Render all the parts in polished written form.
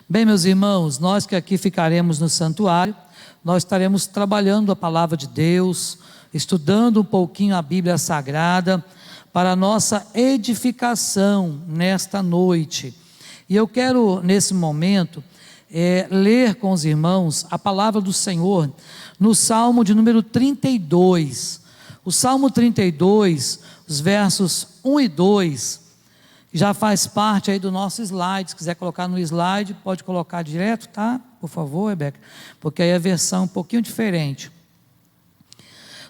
Bem, meus irmãos, nós que aqui ficaremos no santuário, nós estaremos trabalhando a palavra de Deus, estudando um pouquinho a Bíblia Sagrada, para a nossa edificação nesta noite. E eu quero, nesse momento, ler com os irmãos a palavra do Senhor, no Salmo de número 32. O Salmo 32, os versos 1 e 2, já faz parte aí do nosso slide. Se quiser colocar no slide, pode colocar direto, tá? Por favor, Rebeca, porque aí a versão é um pouquinho diferente.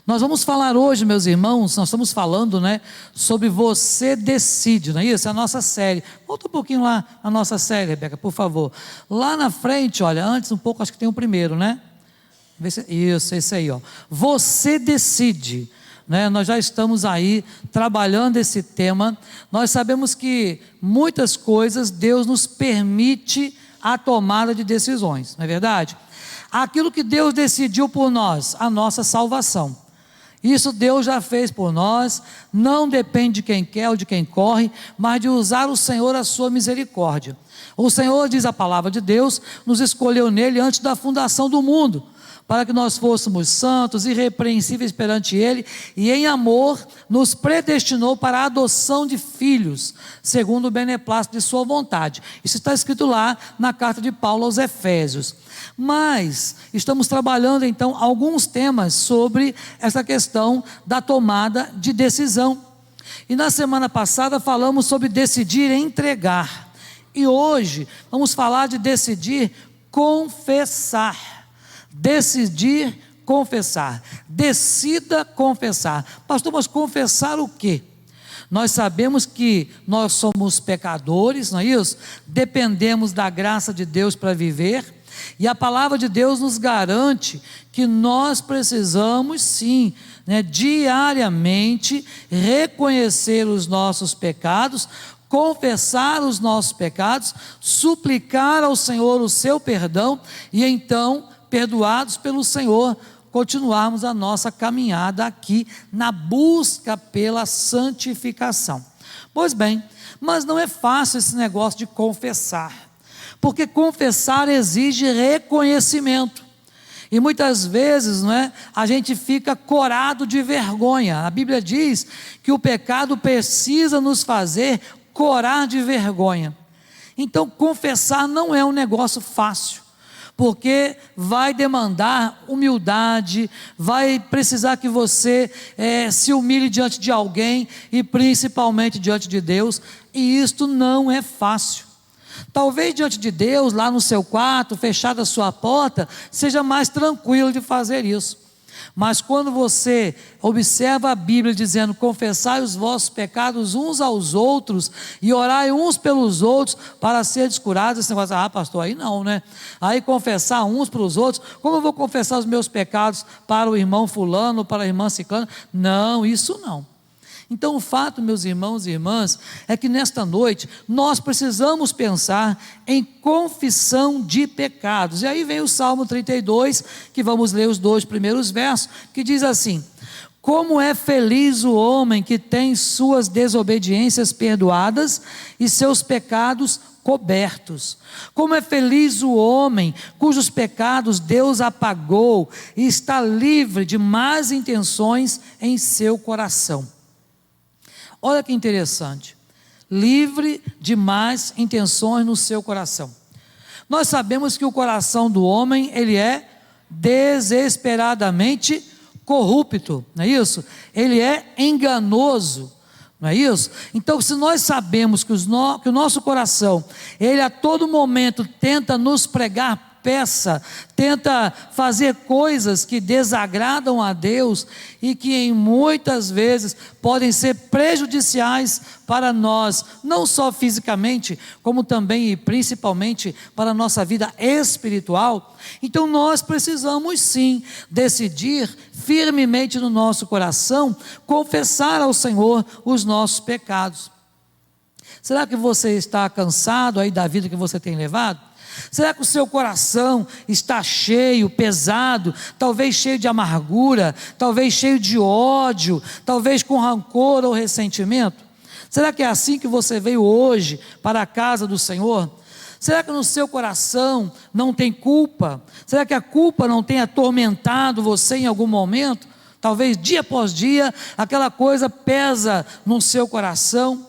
Nós vamos falar hoje, meus irmãos, nós estamos falando, sobre Você Decide, não é isso? É a nossa série. Volta um pouquinho lá a nossa série, Rebeca, por favor. Lá na frente, olha, antes um pouco, acho que tem o primeiro, né? Isso, esse aí, ó. Você Decide. Nós já estamos aí trabalhando esse tema. Nós sabemos que muitas coisas Deus nos permite a tomada de decisões, não é verdade? Aquilo que Deus decidiu por nós, a nossa salvação, isso Deus já fez por nós, não depende de quem quer ou de quem corre, mas de usar o Senhor a sua misericórdia. O Senhor, diz a palavra de Deus, nos escolheu nele antes da fundação do mundo, para que nós fôssemos santos, irrepreensíveis perante Ele, e em amor nos predestinou para a adoção de filhos, segundo o beneplácito de sua vontade. Isso está escrito lá na carta de Paulo aos Efésios. Mas estamos trabalhando então alguns temas sobre essa questão da tomada de decisão. E na semana passada falamos sobre decidir entregar. E hoje vamos falar de decidir confessar. Decidir confessar. Decida confessar. Pastor, mas confessar o quê? Nós sabemos que nós somos pecadores, não é isso? Dependemos da graça de Deus para viver, e a palavra de Deus nos garante que nós precisamos sim, diariamente reconhecer os nossos pecados, confessar os nossos pecados, suplicar ao Senhor o seu perdão, e então, perdoados pelo Senhor, continuarmos a nossa caminhada aqui na busca pela santificação. Pois bem, mas não é fácil esse negócio de confessar, porque confessar exige reconhecimento, e muitas vezes a gente fica corado de vergonha. A Bíblia diz que o pecado precisa nos fazer corar de vergonha. Então confessar não é um negócio fácil, porque vai demandar humildade, vai precisar que você se humilhe diante de alguém, e principalmente diante de Deus, e isto não é fácil. Talvez diante de Deus, lá no seu quarto, fechada a sua porta, seja mais tranquilo de fazer isso. Mas quando você observa a Bíblia dizendo: confessai os vossos pecados uns aos outros e orai uns pelos outros para serem curados, esse negócio, pastor, aí não, aí confessar uns para os outros, como eu vou confessar os meus pecados para o irmão fulano, para a irmã ciclana? Não, isso não. Então o fato, meus irmãos e irmãs, é que nesta noite nós precisamos pensar em confissão de pecados. E aí vem o Salmo 32, que vamos ler os 2 primeiros versos, que diz assim: como é feliz o homem que tem suas desobediências perdoadas e seus pecados cobertos. Como é feliz o homem cujos pecados Deus apagou e está livre de más intenções em seu coração. Olha que interessante, livre de más intenções no seu coração. Nós sabemos que o coração do homem, ele é desesperadamente corrupto, não é isso? Ele é enganoso, não é isso? Então, se nós sabemos que o nosso coração, ele a todo momento tenta nos pregar peça, tenta fazer coisas que desagradam a Deus e que em muitas vezes podem ser prejudiciais para nós, não só fisicamente, como também e principalmente para a nossa vida espiritual. Então nós precisamos sim decidir firmemente no nosso coração, confessar ao Senhor os nossos pecados. Será que você está cansado aí da vida que você tem levado? Será que o seu coração está cheio, pesado, talvez cheio de amargura, talvez cheio de ódio, talvez com rancor ou ressentimento? Será que é assim que você veio hoje para a casa do Senhor? Será que no seu coração não tem culpa? Será que a culpa não tem atormentado você em algum momento? Talvez dia após dia, aquela coisa pesa no seu coração.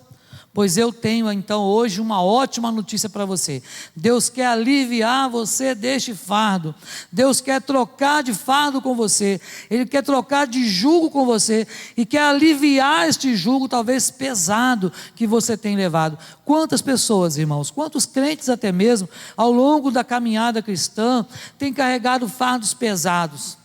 Pois eu tenho então hoje uma ótima notícia para você. Deus quer aliviar você deste fardo. Deus quer trocar de fardo com você. Ele quer trocar de jugo com você. E quer aliviar este jugo talvez pesado que você tem levado. Quantas pessoas, irmãos, quantos crentes até mesmo, ao longo da caminhada cristã, têm carregado fardos pesados?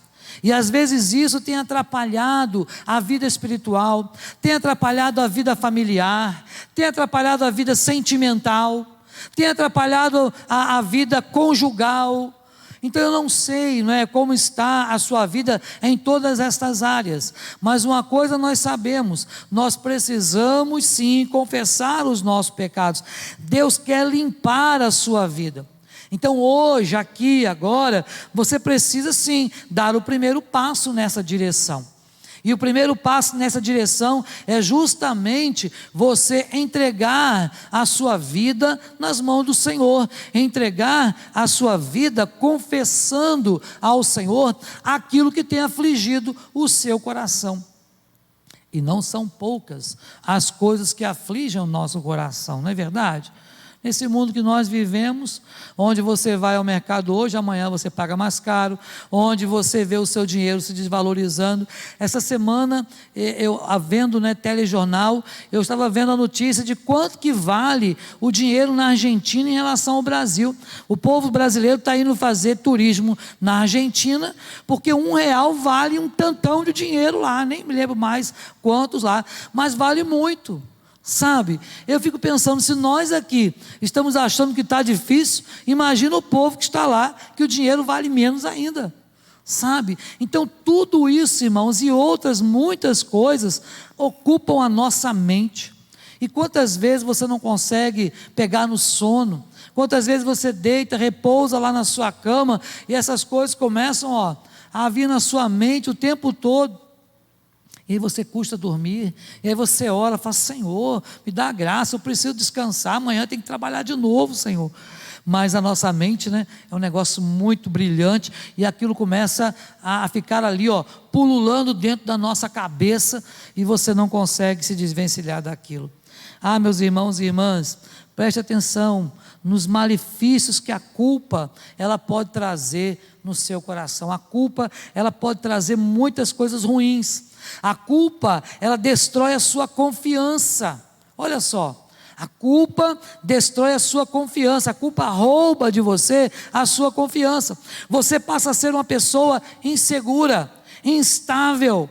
E às vezes isso tem atrapalhado a vida espiritual, tem atrapalhado a vida familiar, tem atrapalhado a vida sentimental, tem atrapalhado a vida conjugal. Então eu não sei, não é, como está a sua vida em todas estas áreas, mas uma coisa nós sabemos, nós precisamos sim confessar os nossos pecados. Deus quer limpar a sua vida. Então hoje, aqui, agora, você precisa sim dar o primeiro passo nessa direção. E o primeiro passo nessa direção é justamente você entregar a sua vida nas mãos do Senhor. Entregar a sua vida confessando ao Senhor aquilo que tem afligido o seu coração. E não são poucas as coisas que afligem o nosso coração, não é verdade? Nesse mundo que nós vivemos, onde você vai ao mercado hoje, amanhã você paga mais caro, onde você vê o seu dinheiro se desvalorizando. Essa semana, eu vendo telejornal, eu estava vendo a notícia de quanto que vale o dinheiro na Argentina em relação ao Brasil. O povo brasileiro está indo fazer turismo na Argentina, porque R$1 vale um tantão de dinheiro lá, nem me lembro mais quantos lá, mas vale muito. Sabe, eu fico pensando, se nós aqui estamos achando que está difícil, imagina o povo que está lá, que o dinheiro vale menos ainda, sabe? Então tudo isso, irmãos, e outras muitas coisas ocupam a nossa mente. E quantas vezes você não consegue pegar no sono? Quantas vezes você deita, repousa lá na sua cama, e essas coisas começam a vir na sua mente o tempo todo. E aí você custa dormir, e aí você ora, fala: Senhor, me dá graça, eu preciso descansar, amanhã tem que trabalhar de novo, Senhor. Mas a nossa mente, é um negócio muito brilhante, e aquilo começa a ficar ali, pululando dentro da nossa cabeça, e você não consegue se desvencilhar daquilo. Meus irmãos e irmãs, preste atenção nos malefícios que a culpa, ela pode trazer no seu coração. A culpa, ela pode trazer muitas coisas ruins. A culpa, ela destrói a sua confiança. Olha só, a culpa destrói a sua confiança. A culpa rouba de você a sua confiança. Você passa a ser uma pessoa insegura, instável.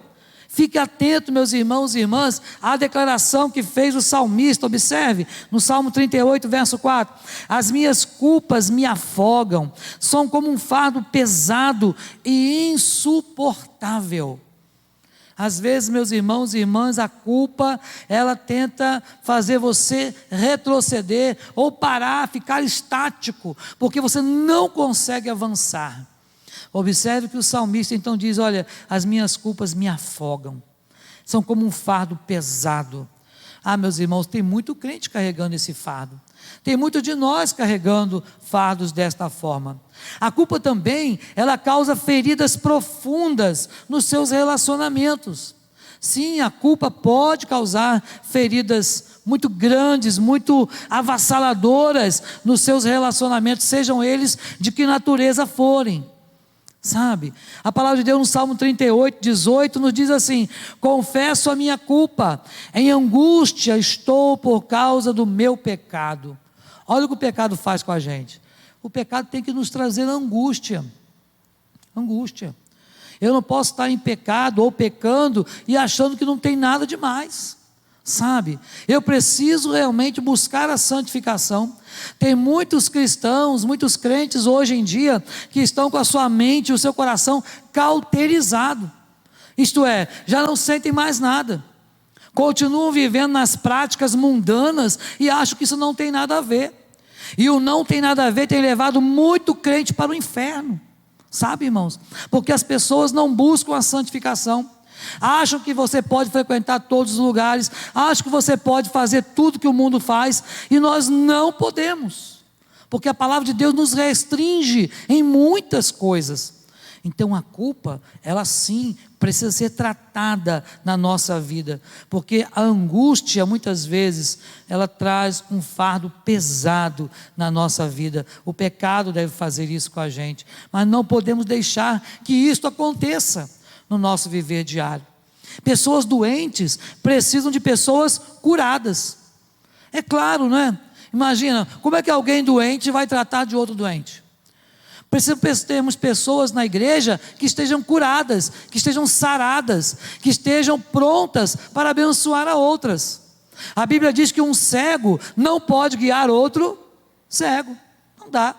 Fique atento, meus irmãos e irmãs, à declaração que fez o salmista. Observe, no Salmo 38, verso 4: as minhas culpas me afogam, são como um fardo pesado e insuportável. Às vezes, meus irmãos e irmãs, a culpa, ela tenta fazer você retroceder ou parar, ficar estático, porque você não consegue avançar. Observe que o salmista então diz: olha, as minhas culpas me afogam, são como um fardo pesado. Meus irmãos, tem muito crente carregando esse fardo. Tem muito de nós carregando fardos desta forma. A culpa também, ela causa feridas profundas nos seus relacionamentos. Sim, a culpa pode causar feridas muito grandes, muito avassaladoras nos seus relacionamentos, sejam eles de que natureza forem. Sabe, a palavra de Deus no Salmo 38, 18 nos diz assim: confesso a minha culpa, em angústia estou por causa do meu pecado. Olha o que o pecado faz com a gente. O pecado tem que nos trazer angústia. Angústia. Eu não posso estar em pecado ou pecando e achando que não tem nada demais. Sabe, eu preciso realmente buscar a santificação. Tem muitos cristãos, muitos crentes hoje em dia, que estão com a sua mente e o seu coração cauterizado. Isto é, já não sentem mais nada, continuam vivendo nas práticas mundanas e acham que isso não tem nada a ver. E o não tem nada a ver tem levado muito crente para o inferno. Sabe, irmãos, porque as pessoas não buscam a santificação. Acham que você pode frequentar todos os lugares, acham que você pode fazer tudo que o mundo faz, e nós não podemos, porque a palavra de Deus nos restringe em muitas coisas. Então a culpa, ela sim precisa ser tratada na nossa vida, porque a angústia muitas vezes ela traz um fardo pesado na nossa vida. O pecado deve fazer isso com a gente, mas não podemos deixar que isso aconteça no nosso viver diário. Pessoas doentes precisam de pessoas curadas. É claro, não é? Imagina, como é que alguém doente vai tratar de outro doente? Precisamos termos pessoas na igreja que estejam curadas, que estejam saradas, que estejam prontas para abençoar a outras. A Bíblia diz que um cego não pode guiar outro cego, não dá.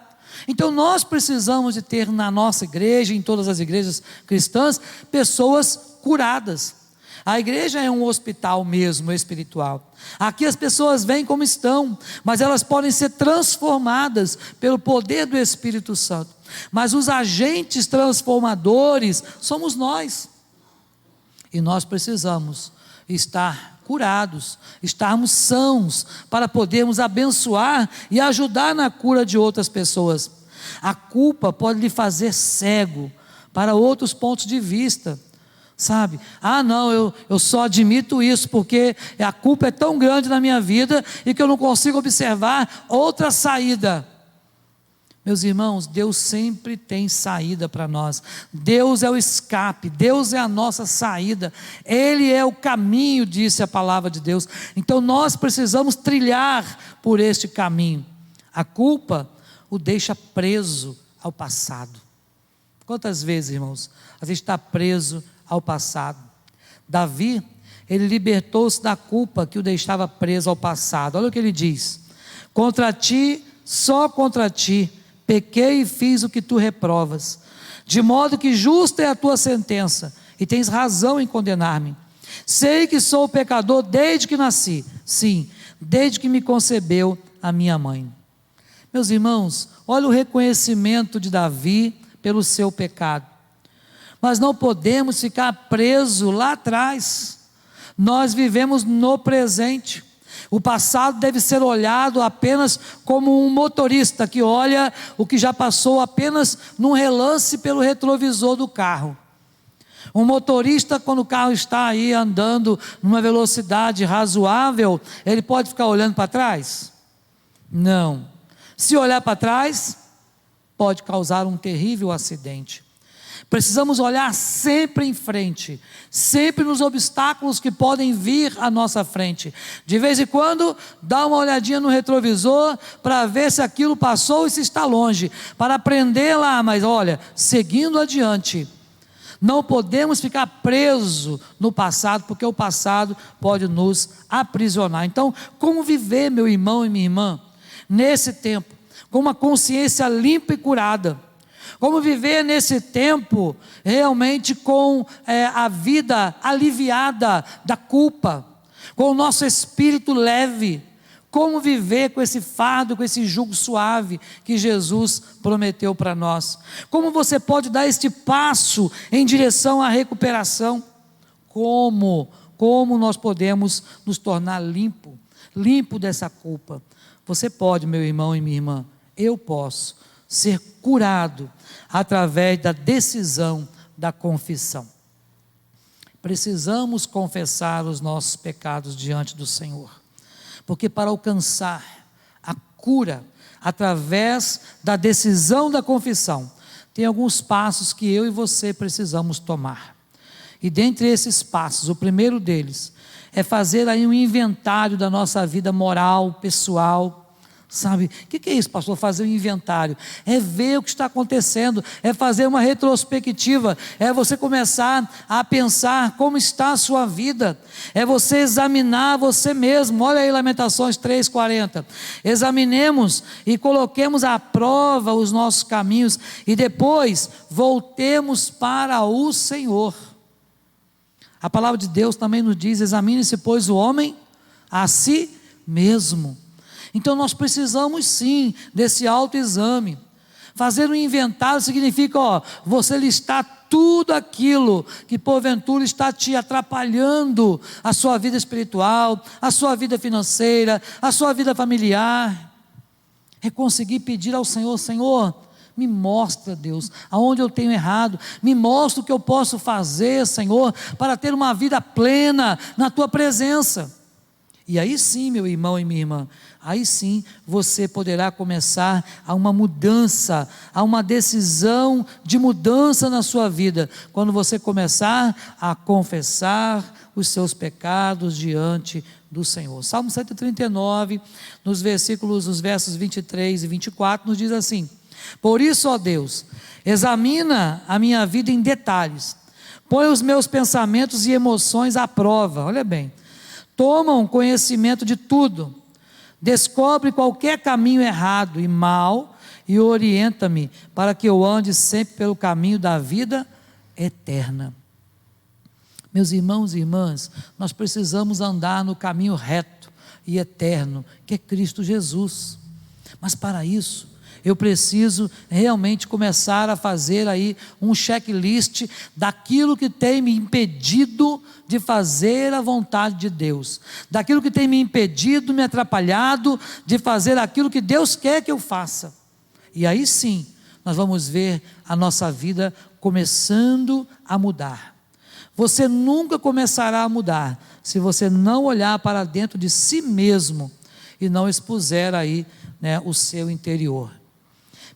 Então nós precisamos de ter na nossa igreja, em todas as igrejas cristãs, pessoas curadas. A igreja é um hospital mesmo espiritual. Aqui as pessoas vêm como estão, mas elas podem ser transformadas pelo poder do Espírito Santo. Mas os agentes transformadores somos nós. E nós precisamos estar curados, estarmos sãos, para podermos abençoar e ajudar na cura de outras pessoas. A culpa pode lhe fazer cego para outros pontos de vista. Sabe, não, eu só admito isso porque a culpa é tão grande na minha vida e que eu não consigo observar outra saída. Meus irmãos, Deus sempre tem saída para nós. Deus é o escape, Deus é a nossa saída, Ele é o caminho, disse a palavra de Deus. Então nós precisamos trilhar por este caminho. A culpa o deixa preso ao passado. Quantas vezes, irmãos, a gente está preso ao passado? Davi, ele libertou-se da culpa que o deixava preso ao passado. Olha o que ele diz: contra ti, só contra ti, pequei e fiz o que tu reprovas, de modo que justa é a tua sentença, e tens razão em condenar-me. Sei que sou pecador desde que nasci, sim, desde que me concebeu a minha mãe. Meus irmãos, olha o reconhecimento de Davi pelo seu pecado. Mas não podemos ficar presos lá atrás. Nós vivemos no presente. O passado deve ser olhado apenas como um motorista que olha o que já passou apenas num relance pelo retrovisor do carro. Um motorista, quando o carro está aí andando numa velocidade razoável, ele pode ficar olhando para trás? Não. Se olhar para trás, pode causar um terrível acidente. Precisamos olhar sempre em frente, sempre nos obstáculos que podem vir à nossa frente. De vez em quando, dá uma olhadinha no retrovisor para ver se aquilo passou e se está longe, para aprender lá, mas olha, seguindo adiante. Não podemos ficar presos no passado, porque o passado pode nos aprisionar. Então, como viver, meu irmão e minha irmã, nesse tempo, com uma consciência limpa e curada? Como viver nesse tempo realmente com a vida aliviada da culpa, com o nosso espírito leve? Como viver com esse fardo, com esse jugo suave que Jesus prometeu para nós? Como você pode dar este passo em direção à recuperação? Como nós podemos nos tornar limpo dessa culpa? Você pode, meu irmão e minha irmã, eu posso ser curado através da decisão da confissão. Precisamos confessar os nossos pecados diante do Senhor, porque para alcançar a cura através da decisão da confissão, tem alguns passos que eu e você precisamos tomar. E dentre esses passos, o primeiro deles é fazer aí um inventário da nossa vida moral, pessoal. Sabe, o que é isso, pastor? Fazer um inventário, é ver o que está acontecendo, é fazer uma retrospectiva, é você começar a pensar como está a sua vida, é você examinar você mesmo. Olha aí Lamentações 3:40, examinemos e coloquemos à prova os nossos caminhos, e depois voltemos para o Senhor. A palavra de Deus também nos diz: examine-se, pois, o homem a si mesmo. Então nós precisamos sim desse autoexame. Fazer um inventário significa, você listar tudo aquilo que porventura está te atrapalhando a sua vida espiritual, a sua vida financeira, a sua vida familiar. É conseguir pedir ao Senhor: Senhor, me mostra, Deus, aonde eu tenho errado, me mostra o que eu posso fazer, Senhor, para ter uma vida plena na Tua presença. E aí sim, meu irmão e minha irmã, aí sim você poderá começar a uma mudança, a uma decisão de mudança na sua vida, quando você começar a confessar os seus pecados diante do Senhor. Salmo 139, nos versos 23 e 24, nos diz assim: por isso, ó Deus, examina a minha vida em detalhes, põe os meus pensamentos e emoções à prova, olha bem, toma conhecimento de tudo, descobre qualquer caminho errado e mau e orienta-me para que eu ande sempre pelo caminho da vida eterna. Meus irmãos e irmãs, nós precisamos andar no caminho reto e eterno, que é Cristo Jesus. Mas para isso, eu preciso realmente começar a fazer aí um checklist daquilo que tem me impedido de fazer a vontade de Deus, daquilo que tem me impedido, me atrapalhado de fazer aquilo que Deus quer que eu faça. E aí sim, nós vamos ver a nossa vida começando a mudar. Você nunca começará a mudar se você não olhar para dentro de si mesmo e não expuser aí, o seu interior.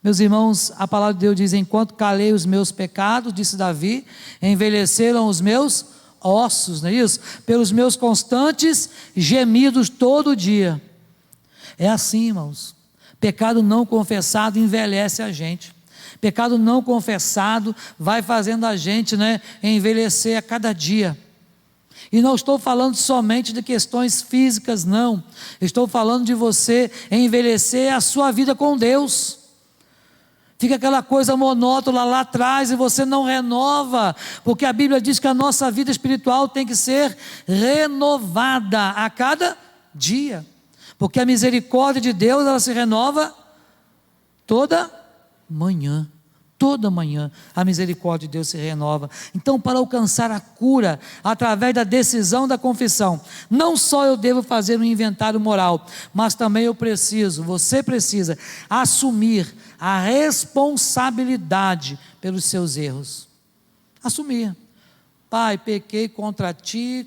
Meus irmãos, a palavra de Deus diz: enquanto calei os meus pecados, disse Davi, envelheceram os meus ossos, não é isso? Pelos meus constantes gemidos todo dia. É assim, irmãos, pecado não confessado envelhece a gente. Pecado não confessado vai fazendo a gente, envelhecer a cada dia. E não estou falando somente de questões físicas, não. Estou falando de você envelhecer a sua vida com Deus. Fica aquela coisa monótona lá atrás e você não renova, porque a Bíblia diz que a nossa vida espiritual tem que ser renovada a cada dia, porque a misericórdia de Deus, ela se renova toda manhã. Toda manhã a misericórdia de Deus se renova. Então, para alcançar a cura através da decisão da confissão, não só eu devo fazer um inventário moral, mas também você precisa assumir a responsabilidade pelos seus erros. Assumir: Pai, pequei contra ti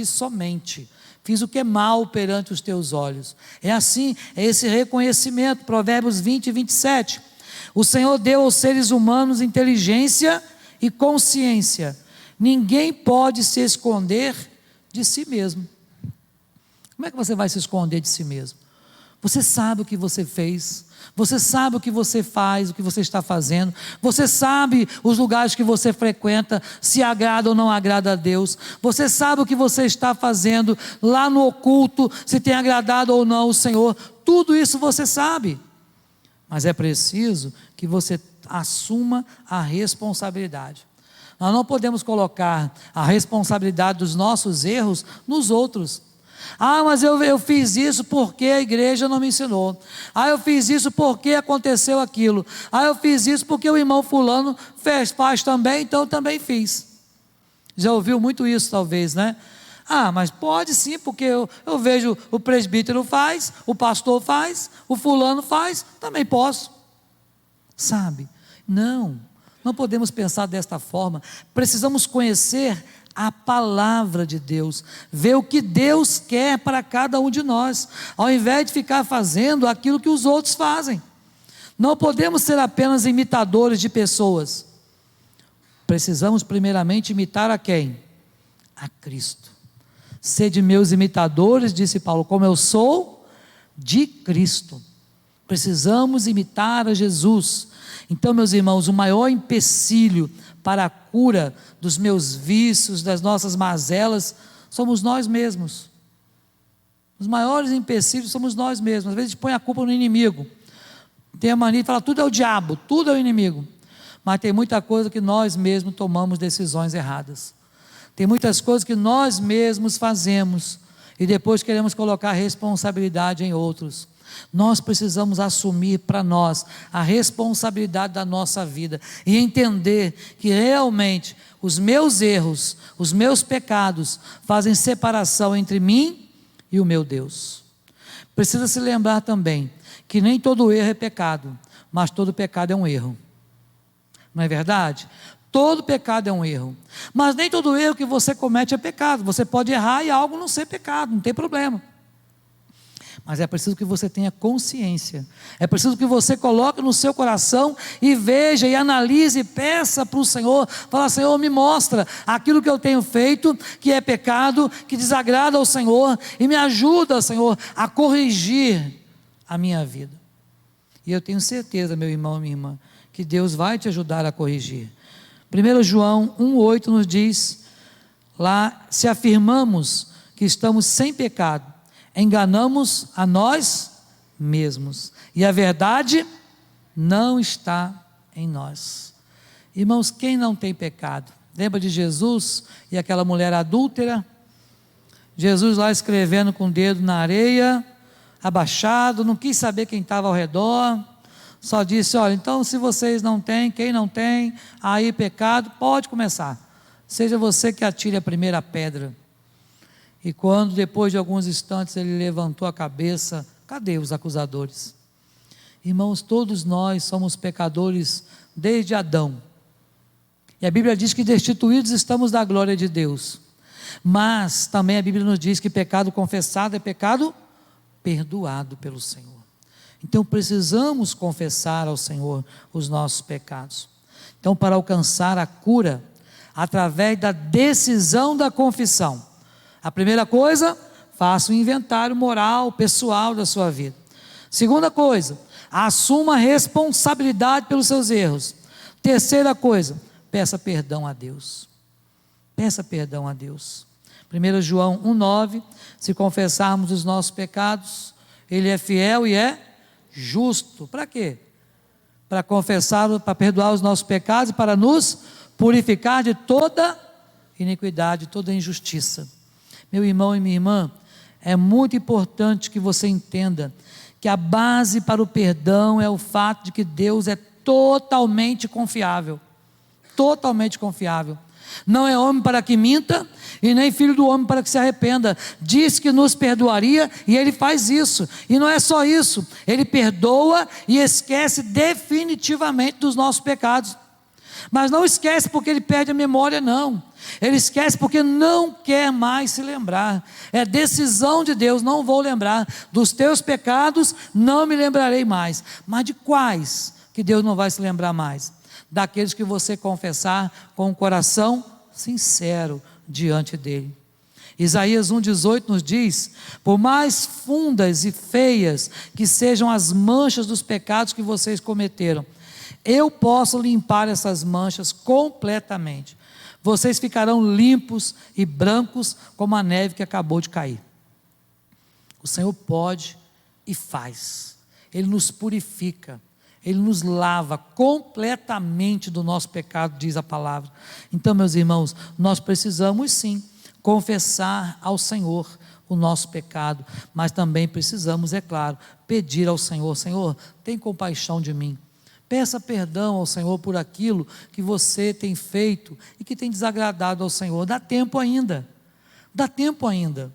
somente. Fiz o que é mal perante os teus olhos. É assim, é esse reconhecimento. Provérbios 20 e 27. O Senhor deu aos seres humanos inteligência e consciência. Ninguém pode se esconder de si mesmo. Como é que você vai se esconder de si mesmo? Você sabe o que você fez, você sabe o que você faz, o que você está fazendo, você sabe os lugares que você frequenta, se agrada ou não agrada a Deus, você sabe o que você está fazendo lá no oculto, se tem agradado ou não o Senhor, tudo isso você sabe. Mas é preciso que você assuma a responsabilidade. Nós não podemos colocar a responsabilidade dos nossos erros nos outros. Mas eu fiz isso porque a igreja não me ensinou. Eu fiz isso porque aconteceu aquilo. Eu fiz isso porque o irmão fulano faz também, então eu também fiz. Já ouviu muito isso talvez, né? Mas pode sim, porque eu vejo o presbítero faz, o pastor faz, o fulano faz, também posso. Sabe? Não podemos pensar desta forma. Precisamos conhecer a palavra de Deus, ver o que Deus quer para cada um de nós, ao invés de ficar fazendo aquilo que os outros fazem. Não podemos ser apenas imitadores de pessoas. Precisamos primeiramente imitar a quem? A Cristo. Sede meus imitadores, disse Paulo, como eu sou de Cristo. Precisamos imitar a Jesus. Então, meus irmãos, o maior empecilho para a cura dos meus vícios, das nossas mazelas, somos nós mesmos. Os maiores empecilhos somos nós mesmos. Às vezes a gente põe a culpa no inimigo. Tem a mania de falar, tudo é o diabo, tudo é o inimigo. Mas tem muita coisa que nós mesmos tomamos decisões erradas. Tem muitas coisas que nós mesmos fazemos e depois queremos colocar a responsabilidade em outros. Nós precisamos assumir para nós a responsabilidade da nossa vida e entender que realmente os meus erros, os meus pecados fazem separação entre mim e o meu Deus. Precisa se lembrar também que nem todo erro é pecado, mas todo pecado é um erro. Não é verdade? Todo pecado é um erro, mas nem todo erro que você comete é pecado. Você pode errar e algo não ser pecado, não tem problema. Mas é preciso que você tenha consciência, é preciso que você coloque no seu coração e veja e analise e peça para o Senhor, fala: Senhor, me mostra aquilo que eu tenho feito, que é pecado, que desagrada ao Senhor, e me ajuda, Senhor, a corrigir a minha vida. E eu tenho certeza, meu irmão e minha irmã, que Deus vai te ajudar a corrigir. 1 João 1,8 nos diz, lá: se afirmamos que estamos sem pecado, enganamos a nós mesmos, e a verdade não está em nós. Irmãos, quem não tem pecado? Lembra de Jesus e aquela mulher adúltera? Jesus lá escrevendo com o dedo na areia, abaixado, não quis saber quem estava ao redor, só disse: olha, então se vocês não têm, quem não tem, aí pecado, pode começar, seja você que atire a primeira pedra. E quando depois de alguns instantes ele levantou a cabeça, cadê os acusadores? Irmãos, todos nós somos pecadores desde Adão, e a Bíblia diz que destituídos estamos da glória de Deus, mas também a Bíblia nos diz que pecado confessado é pecado perdoado pelo Senhor. Então precisamos confessar ao Senhor os nossos pecados. Então, para alcançar a cura através da decisão da confissão, a primeira coisa, faça um inventário moral, pessoal da sua vida. Segunda coisa, assuma a responsabilidade pelos seus erros. Terceira coisa, peça perdão a Deus. Peça perdão a Deus. 1 João 1,9, se confessarmos os nossos pecados, Ele é fiel e é justo. Para quê? Para confessar, para perdoar os nossos pecados e para nos purificar de toda iniquidade, toda injustiça. Meu irmão e minha irmã, é muito importante que você entenda que a base para o perdão é o fato de que Deus é totalmente confiável. Totalmente confiável. Não é homem para que minta, e nem filho do homem para que se arrependa. Diz que nos perdoaria, e Ele faz isso. E não é só isso, Ele perdoa e esquece definitivamente dos nossos pecados. Mas não esquece porque Ele perde a memória, não. Ele esquece porque não quer mais se lembrar. É decisão de Deus: não vou lembrar dos teus pecados, não me lembrarei mais. Mas de quais que Deus não vai se lembrar mais? Daqueles que você confessar com o coração sincero diante dele. Isaías 1,18 nos diz: por mais fundas e feias que sejam as manchas dos pecados que vocês cometeram, eu posso limpar essas manchas completamente. Vocês ficarão limpos e brancos como a neve que acabou de cair. O Senhor pode e faz. Ele nos purifica. Ele nos lava completamente do nosso pecado, diz a palavra. Então, meus irmãos, nós precisamos sim confessar ao Senhor o nosso pecado, mas também precisamos, é claro, pedir ao Senhor: Senhor, tem compaixão de mim. Peça perdão ao Senhor por aquilo que você tem feito e que tem desagradado ao Senhor. Dá tempo ainda. Dá tempo ainda.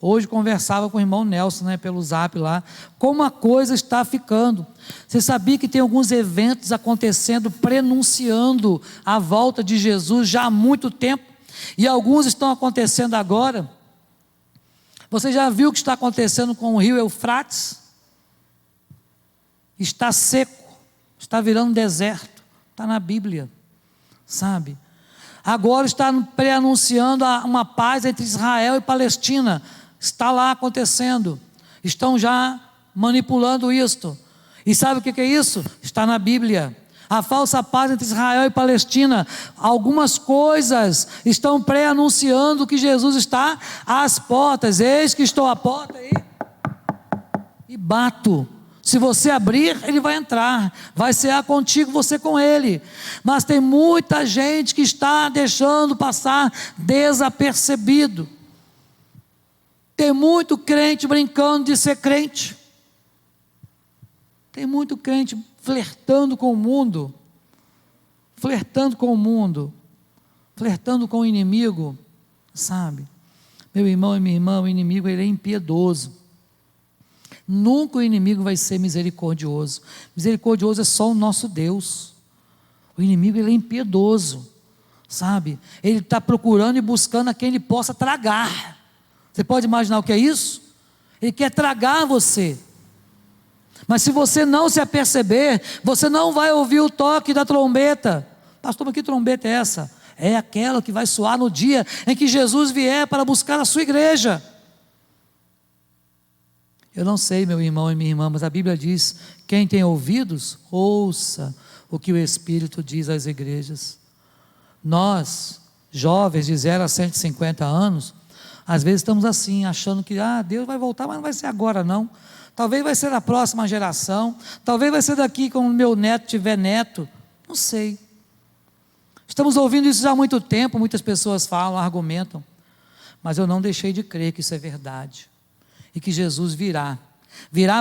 Hoje conversava com o irmão Nelson, pelo Zap lá, como a coisa está ficando. Você sabia que tem alguns eventos acontecendo, prenunciando a volta de Jesus já há muito tempo, e alguns estão acontecendo agora? Você já viu o que está acontecendo com o rio Eufrates? Está seco, está virando deserto, está na Bíblia, sabe? Agora está pré-anunciando uma paz entre Israel e Palestina. Está lá acontecendo, estão já manipulando isto, e sabe o que é isso? Está na Bíblia, a falsa paz entre Israel e Palestina. Algumas coisas estão pré-anunciando que Jesus está às portas. Eis que estou à porta e bato. Se você abrir, Ele vai entrar, vai cear contigo, você com Ele. Mas tem muita gente que está deixando passar desapercebido. Tem muito crente brincando de ser crente. Tem muito crente flertando com o mundo. Flertando com o mundo. Flertando com o inimigo. Sabe? Meu irmão e minha irmã, o inimigo, ele é impiedoso. Nunca o inimigo vai ser misericordioso. Misericordioso é só o nosso Deus. O inimigo, ele é impiedoso, sabe? Ele está procurando e buscando a quem ele possa tragar. Você pode imaginar o que é isso? Ele quer tragar você. Mas se você não se aperceber, você não vai ouvir o toque da trombeta. Pastor, mas que trombeta é essa? É aquela que vai soar no dia em que Jesus vier para buscar a sua igreja. Eu não sei, meu irmão e minha irmã, mas a Bíblia diz: quem tem ouvidos, ouça o que o Espírito diz às igrejas. Nós, jovens de 0 a 150 anos, às vezes estamos assim, achando que Deus vai voltar, mas não vai ser agora não. Talvez vai ser na próxima geração, talvez vai ser daqui quando o meu neto tiver neto, não sei. Estamos ouvindo isso já há muito tempo, muitas pessoas falam, argumentam, mas eu não deixei de crer que isso é verdade, e que Jesus virá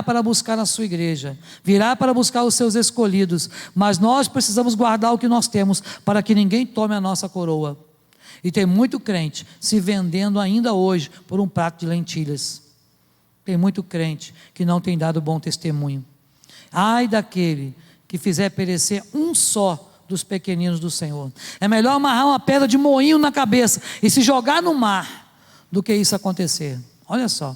para buscar a sua igreja, virá para buscar os seus escolhidos, mas nós precisamos guardar o que nós temos, para que ninguém tome a nossa coroa. E tem muito crente se vendendo ainda hoje por um prato de lentilhas. Tem muito crente que não tem dado bom testemunho. Ai daquele que fizer perecer um só dos pequeninos do Senhor. É melhor amarrar uma pedra de moinho na cabeça e se jogar no mar, do que isso acontecer. Olha só,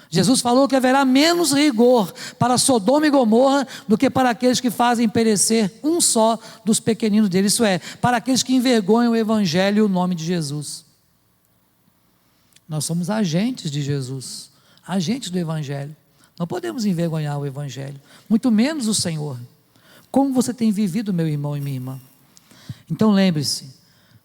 Jesus falou que haverá menos rigor para Sodoma e Gomorra do que para aqueles que fazem perecer um só dos pequeninos dele, isso é, para aqueles que envergonham o Evangelho e o nome de Jesus. Nós somos agentes de Jesus, agentes do Evangelho, não podemos envergonhar o Evangelho, muito menos o Senhor. Como você tem vivido, meu irmão e minha irmã? Então lembre-se,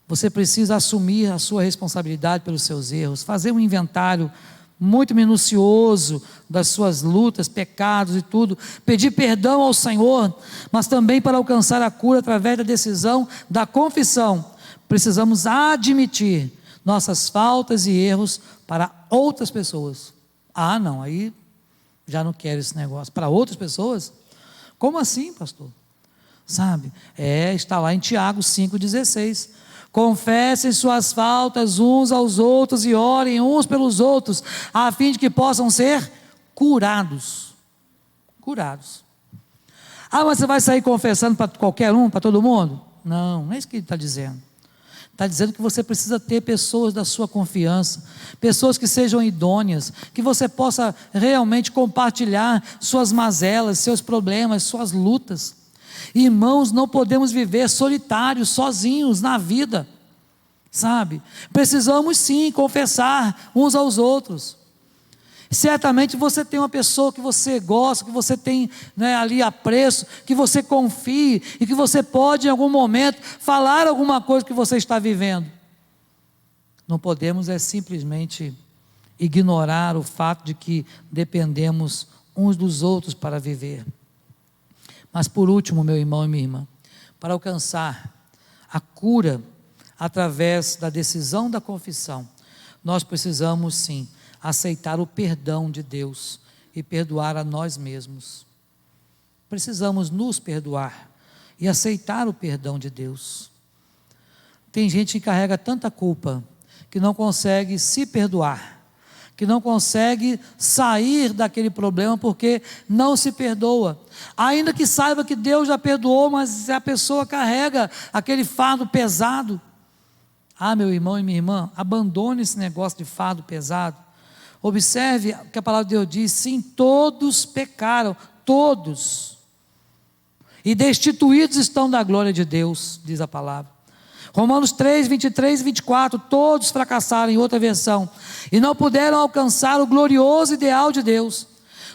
você precisa assumir a sua responsabilidade pelos seus erros, fazer um inventário muito minucioso das suas lutas, pecados e tudo, pedir perdão ao Senhor, mas também para alcançar a cura através da decisão da confissão, precisamos admitir nossas faltas e erros para outras pessoas. Não, aí já não quero esse negócio. Para outras pessoas? Como assim, pastor? Sabe? Está lá em Tiago 5,16. Confessem suas faltas uns aos outros e orem uns pelos outros, a fim de que possam ser curados. Curados. Mas você vai sair confessando para qualquer um, para todo mundo? Não é isso que ele está dizendo. Está dizendo que você precisa ter pessoas da sua confiança, pessoas que sejam idôneas, que você possa realmente compartilhar suas mazelas, seus problemas, suas lutas. Irmãos, não podemos viver solitários, sozinhos na vida, sabe? Precisamos sim confessar uns aos outros. Certamente você tem uma pessoa que você gosta, que você tem ali apreço, que você confie e que você pode em algum momento falar alguma coisa que você está vivendo. Não podemos simplesmente ignorar o fato de que dependemos uns dos outros para viver. Mas por último, meu irmão e minha irmã, para alcançar a cura através da decisão da confissão, nós precisamos sim aceitar o perdão de Deus e perdoar a nós mesmos. Precisamos nos perdoar e aceitar o perdão de Deus. Tem gente que carrega tanta culpa que não consegue se perdoar, que não consegue sair daquele problema porque não se perdoa, ainda que saiba que Deus já perdoou, mas a pessoa carrega aquele fardo pesado. Meu irmão e minha irmã, abandone esse negócio de fardo pesado. Observe o que a palavra de Deus diz: sim, todos pecaram, todos, e destituídos estão da glória de Deus, diz a palavra. Romanos 3, 23 e 24, todos fracassaram, em outra versão, e não puderam alcançar o glorioso ideal de Deus.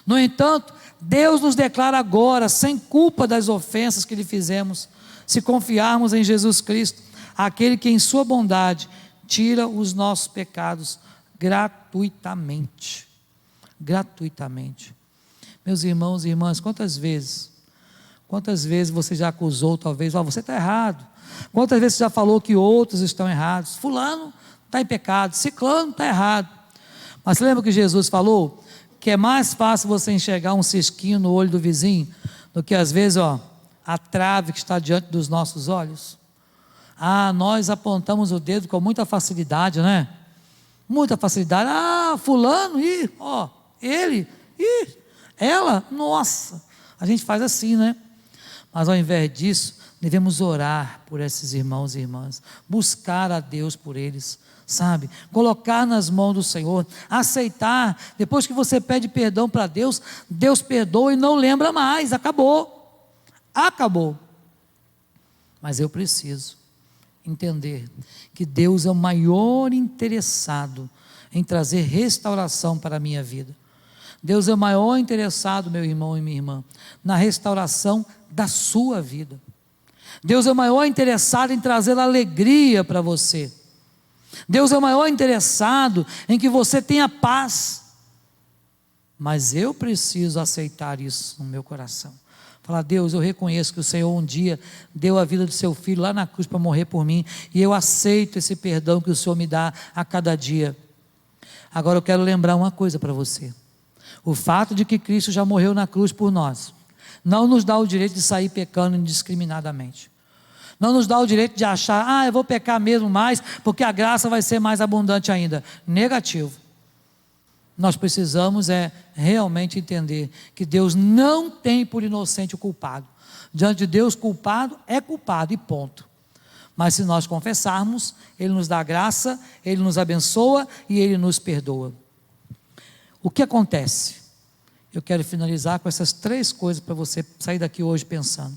No entanto, Deus nos declara agora, sem culpa das ofensas que lhe fizemos, se confiarmos em Jesus Cristo, aquele que em sua bondade tira os nossos pecados gratuitamente. Gratuitamente. Meus irmãos e irmãs, quantas vezes você já acusou, talvez, você está errado. Quantas vezes você já falou que outros estão errados? Fulano está em pecado, ciclano está errado. Mas você lembra que Jesus falou que é mais fácil você enxergar um cisquinho no olho do vizinho do que às vezes a trave que está diante dos nossos olhos? Nós apontamos o dedo com muita facilidade, Muita facilidade. Fulano, ele, Ela, nossa, a gente faz assim, né? Mas ao invés disso, devemos orar por esses irmãos e irmãs, buscar a Deus por eles, sabe? Colocar nas mãos do Senhor, aceitar. Depois que você pede perdão para Deus, Deus perdoa e não lembra mais, acabou. Acabou. Mas eu preciso entender que Deus é o maior interessado em trazer restauração para a minha vida. Deus é o maior interessado, meu irmão e minha irmã, na restauração da sua vida. Deus é o maior interessado em trazer alegria para você. Deus é o maior interessado em que você tenha paz. Mas eu preciso aceitar isso no meu coração. Falar: Deus, eu reconheço que o Senhor um dia deu a vida do seu filho lá na cruz para morrer por mim, e eu aceito esse perdão que o Senhor me dá a cada dia. Agora eu quero lembrar uma coisa para você: o fato de que Cristo já morreu na cruz por nós não nos dá o direito de sair pecando indiscriminadamente. Não nos dá o direito de achar: eu vou pecar mesmo mais, porque a graça vai ser mais abundante ainda. Negativo. Nós precisamos realmente entender que Deus não tem por inocente o culpado. Diante de Deus, culpado é culpado e ponto. Mas se nós confessarmos, Ele nos dá graça, Ele nos abençoa e Ele nos perdoa. O que acontece? Eu quero finalizar com essas 3 coisas para você sair daqui hoje pensando.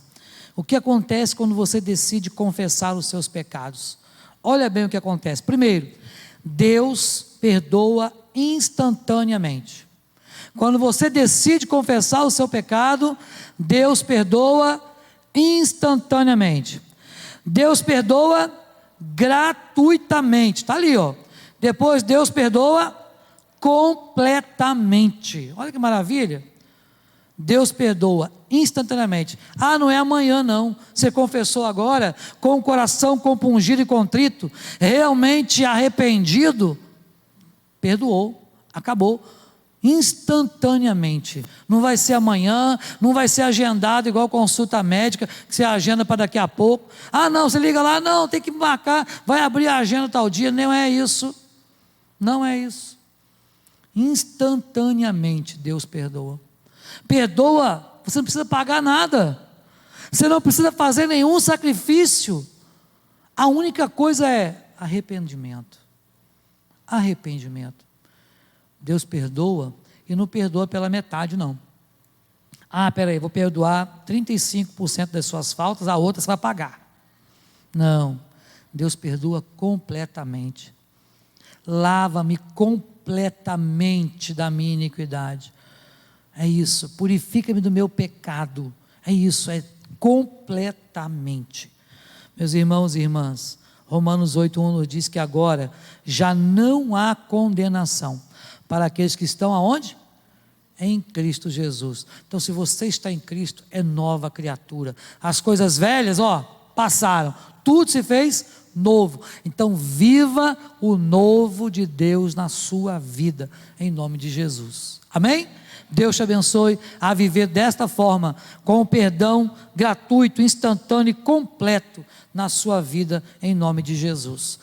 O que acontece quando você decide confessar os seus pecados? Olha bem o que acontece. Primeiro, Deus perdoa instantaneamente. Quando você decide confessar o seu pecado, Deus perdoa instantaneamente. Deus perdoa gratuitamente. Está ali, ó. Depois Deus perdoa completamente. Olha que maravilha. Deus perdoa instantaneamente. Não é amanhã não. Você confessou agora, com o coração compungido e contrito, realmente arrependido, perdoou, acabou, instantaneamente. Não vai ser amanhã, não vai ser agendado igual consulta médica, que você agenda para daqui a pouco. Não, você liga lá, não, tem que marcar, vai abrir a agenda tal dia. Não é isso, não é isso. Instantaneamente Deus perdoa. Perdoa, você não precisa pagar nada, você não precisa fazer nenhum sacrifício. A única coisa é arrependimento. Arrependimento. Deus perdoa e não perdoa pela metade não. Peraí, vou perdoar 35% das suas faltas, a outra você vai pagar. Não, Deus perdoa completamente. Lava-me completamente da minha iniquidade. É isso, purifica-me do meu pecado. É isso, é completamente. Meus irmãos e irmãs, Romanos 8:1 nos diz que agora já não há condenação para aqueles que estão aonde? Em Cristo Jesus. Então, se você está em Cristo, é nova criatura. As coisas velhas, passaram. Tudo se fez novo. Então, viva o novo de Deus na sua vida, em nome de Jesus. Amém? Deus te abençoe a viver desta forma, com o perdão gratuito, instantâneo e completo na sua vida, em nome de Jesus.